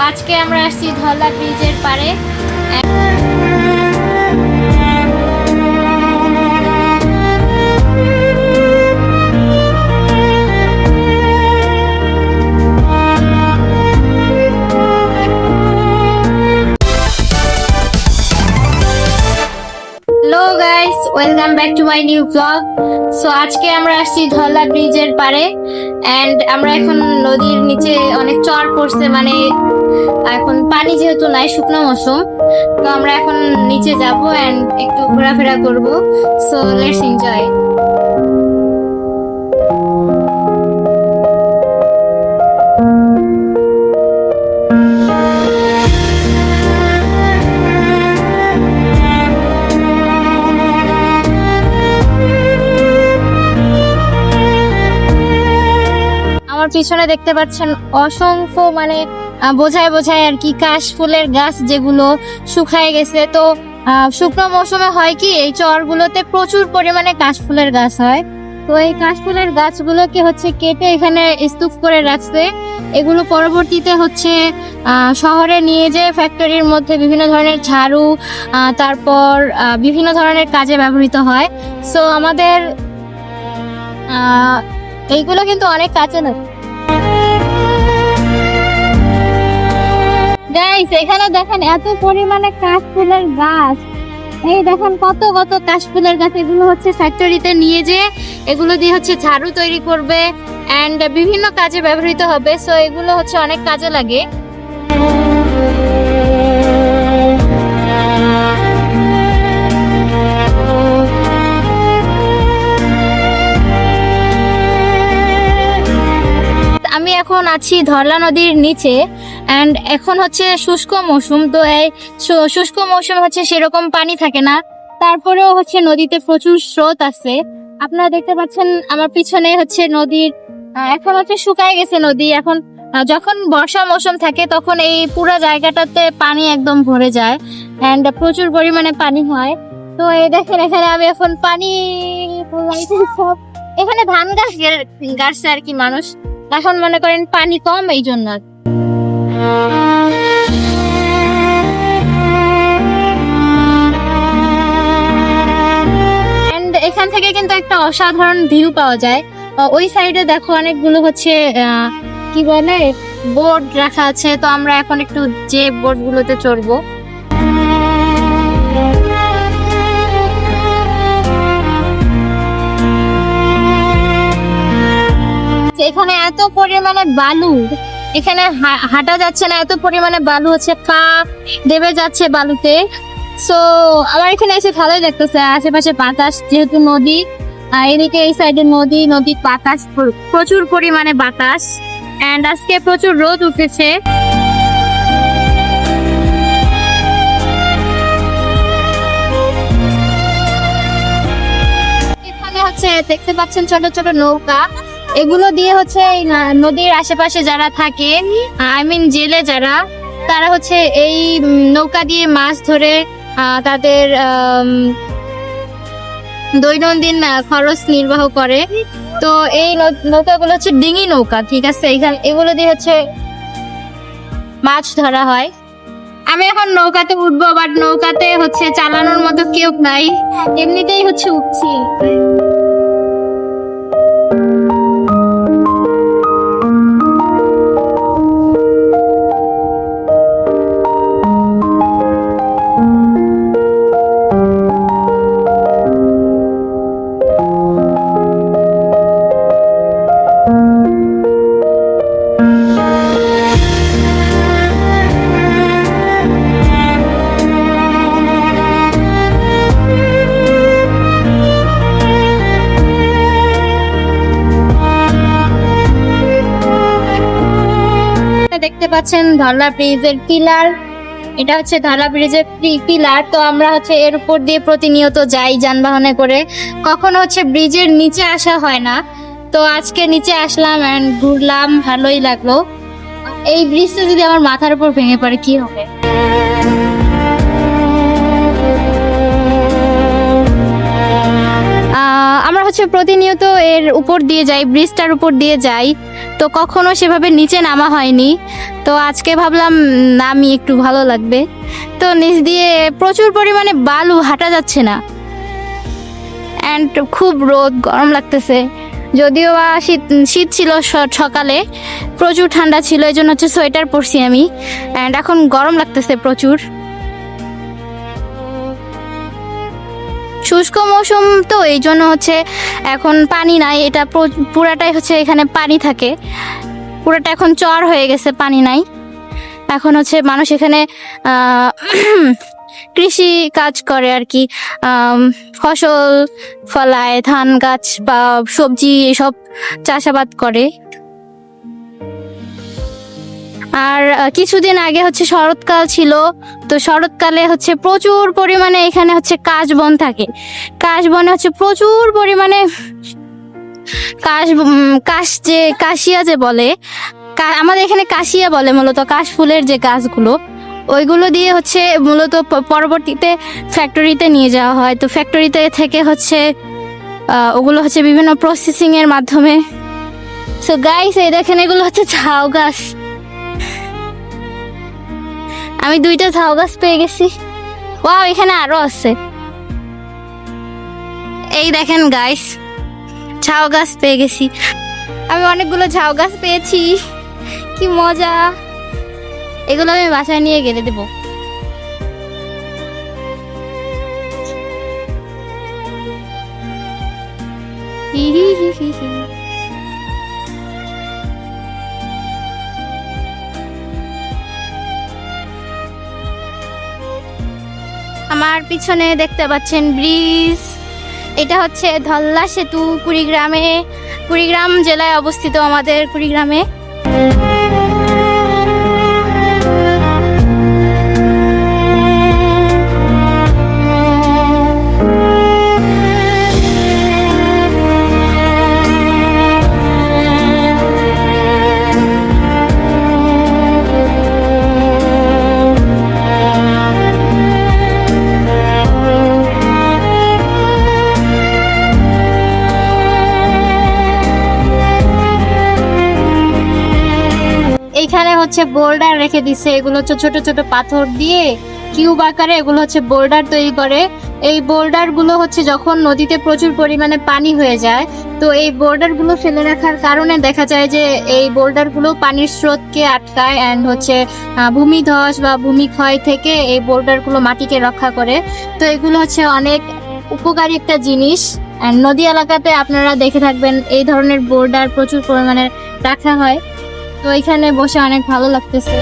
আজকে আমরা আসছি ধলা ব্রিজের পারে। Hello guys, welcome back to my new blog. So আজকে আমরা আসছি ধলা ব্রিজের পারে এন্ড আমরা এখন নদীর নিচে অনেক চর পড়ছে, মানে এখন পানি যেহেতু নাই, শুকনো মৌসুম, তো আমরা এখন নিচে যাব এন্ড একটু ঘোরাফেরা করব। So let's enjoy. আমার পিছনে দেখতে পাচ্ছেন অসংখ্য, মানে বোঝায় বোঝায় আর কি, কাশ ফুলের গাছ যেগুলো শুকায় গেছে। তো শুকনো মৌসুমে হয় কি, এই চরগুলোতে প্রচুর পরিমাণে কাশ ফুলের গাছ হয়। তো এই কাশ ফুলের গাছগুলোকে হচ্ছে কেটে এখানে স্তূপ করে রাখছে। এগুলো পরবর্তীতে হচ্ছে শহরে নিয়ে যেয়ে ফ্যাক্টরির মধ্যে বিভিন্ন ধরনের ঝাড়ু, তারপর বিভিন্ন ধরনের কাজে ব্যবহৃত হয়। সো আমাদের এইগুলো কিন্তু অনেক কাজে লাগে। গাইস, এখানে দেখেন এত পরিমাণে কাশফুলের গাছ। এই দেখেন কত কত কাশফুলের গাছ। এগুলো হচ্ছে ফ্যাক্টরিতে নিয়ে যেয়ে এগুলো দিয়ে হচ্ছে ঝাড়ু তৈরি করবে এন্ড বিভিন্ন কাজে ব্যবহৃত হবে। সো এগুলো হচ্ছে অনেক কাজে লাগে। আমি এখন আছি ধরলা নদীর নিচে এন্ড এখন হচ্ছে শুষ্ক মৌসুম। তো এই শুষ্ক মৌসুম হচ্ছে সেরকম পানি থাকে না, তারপরেও হচ্ছে নদীতে প্রচুর স্রোত আছে। আপনারা দেখতে পাচ্ছেন আমার পিছনে হচ্ছে নদীর, এখন হচ্ছে শুকায় গেছে নদী। এখন যখন বর্ষা মৌসুম থাকে তখন এই পুরো জায়গাটাতে পানি একদম ভরে যায় এন্ড প্রচুর পরিমাণে পানি হয়। তো এই দেখেন এখানে আমি এখন পানি, এখানে ধান গাছ গাছছে আর কি মানুষ। এখন মনে করেন পানি কম, এই জন্য। এখান থেকে কিন্তু একটা অসাধারণ ভিউ পাওয়া যায়। ওই সাইডে দেখো অনেকগুলো হচ্ছে কি বলে, বোর্ড রাখা আছে। তো আমরা এখন একটু যে বোর্ড গুলোতে চড়বো। এখানে এত পরিমাণে বালু, এখানে হাঁটা যাচ্ছে না, এত পরিমাণে বালু হচ্ছে, পা দেবে যাচ্ছে বালুতে। সো আমার এখানে এসে ভালোই লাগতেছে। আশেপাশে বাতাস, যেহেতু নদী, এদিকে এই সাইডে নদী, নদীর বাতাস, প্রচুর পরিমাণে বাতাস এন্ড আজকে প্রচুর রোদ উঠেছে। এখানে হচ্ছে দেখতে পাচ্ছেন ছোট ছোট নৌকা। এগুলো দিয়ে হচ্ছে নদীর আশেপাশে যারা থাকে, আই মিন জেলে যারা, তারা হচ্ছে এই নৌকা দিয়ে মাছ ধরে তাদের দৈনন্দিন খরচ নির্বাহ করে। তো এই নৌকাগুলো হচ্ছে ডিঙি নৌকা, ঠিক আছে। এগুলো দিয়ে হচ্ছে মাছ ধরা হয়। আমি এখন নৌকাতে উঠবো, বাট নৌকাতে হচ্ছে চালানোর মতো কেউ নাই, এমনিতেই হচ্ছে উঠছি। দেখতে পাচ্ছেন ধরলা ব্রিজের পিলার, এটা হচ্ছে ধরলা ব্রিজের পিলার। তো আমরা হচ্ছে এর উপর দিয়ে প্রতিনিয়ত যাই যানবাহনে করে, কখনো হচ্ছে ব্রিজের নিচে আসা হয় না। তো আজকে নিচে আসলাম এন্ড ঘুরলাম, ভালোই লাগলো। এই ব্রিজটা যদি আমার মাথার উপর ভেঙে পড়ে কি হবে। আমরা হচ্ছে প্রতিনিয়ত এর উপর দিয়ে যাই, ব্রিজটার উপর দিয়ে যাই, তো কখনো সেভাবে নিচে নামা হয়নি। তো আজকে ভাবলাম নামি, একটু ভালো লাগবে। তো নিচ দিয়ে প্রচুর পরিমাণে বালু, হাঁটা যাচ্ছে না, অ্যান্ড খুব রোদ, গরম লাগতেছে। যদিও বা শীত শীত ছিল সকালে, প্রচুর ঠান্ডা ছিল, এই জন্য হচ্ছে সোয়েটার পরছি আমি, অ্যান্ড এখন গরম লাগতেছে প্রচুর। শুষ্ক মৌসুম তো এই জন্য হচ্ছে এখন পানি নাই, এটা পুরাটাই হচ্ছে এখানে পানি থাকে, পুরাটা এখন চর হয়ে গেছে, পানি নাই। এখন হচ্ছে মানুষ এখানে কৃষি কাজ করে আর কি, ফসল ফলায়, ধান গাছ বা সবজি এসব চাষাবাদ করে। আর কিছুদিন আগে হচ্ছে শরৎকাল ছিল, তো শরৎকালে হচ্ছে প্রচুর পরিমাণে এখানে হচ্ছে কাশবন থাকে। কাশবনে হচ্ছে প্রচুর পরিমাণে কাশ যে কাশিয়া যে বলে, আমাদের এখানে কাশিয়া বলে মূলত কাশ ফুলের যে গাছগুলো, ওইগুলো দিয়ে হচ্ছে মূলত পরবর্তীতে ফ্যাক্টরিতে নিয়ে যাওয়া হয়। তো ফ্যাক্টরিতে থেকে হচ্ছে ওগুলো হচ্ছে বিভিন্ন প্রসেসিং এর মাধ্যমে। সো গাইস, এই দেখেন এগুলো হচ্ছে ঝাউ গাছ। আমি 2টা ঝাউ গাছ পেয়ে গেছি। ওয়াও, এখানে আরো আছে। এই দেখেন গাইস, ঝাউ গাছ পেয়ে গেছি। আমি অনেকগুলো ঝাউ গাছ পেয়েছি, কি মজা। এগুলো আমি বাসায় নিয়ে গেলে দেবো। হি হি হি হি হি। আমার পিছনে দেখতে পাচ্ছেন ব্রিজ, এটা হচ্ছে ধল্লা সেতু, কুড়িগ্রাম জেলায় অবস্থিত আমাদের কুড়িগ্রামে। এইখানে হচ্ছে বোল্ডার রেখে দিছে, এগুলো হচ্ছে ছোট ছোট পাথর দিয়ে কিউব আকারে এগুলো হচ্ছে বোল্ডার তৈরি করে। এই বোল্ডার গুলো হচ্ছে যখন নদীতে প্রচুর পরিমাণে পানি হয়ে যায়, তো এই বোল্ডার গুলো ফেলে রাখার কারণে দেখা যায় যে এই বোল্ডার গুলো পানির স্রোতকে আটকায়, অ্যান্ড হচ্ছে ভূমিধস বা ভূমিক্ষয় থেকে এই বোল্ডার গুলো মাটিকে রক্ষা করে। তো এগুলো হচ্ছে অনেক উপকারী একটা জিনিস। অ্যান্ড নদী এলাকাতে আপনারা দেখে থাকবেন এই ধরনের বোল্ডার প্রচুর পরিমাণে রাখা হয়। তো এখানে বসে অনেক ভালো লাগতেছে।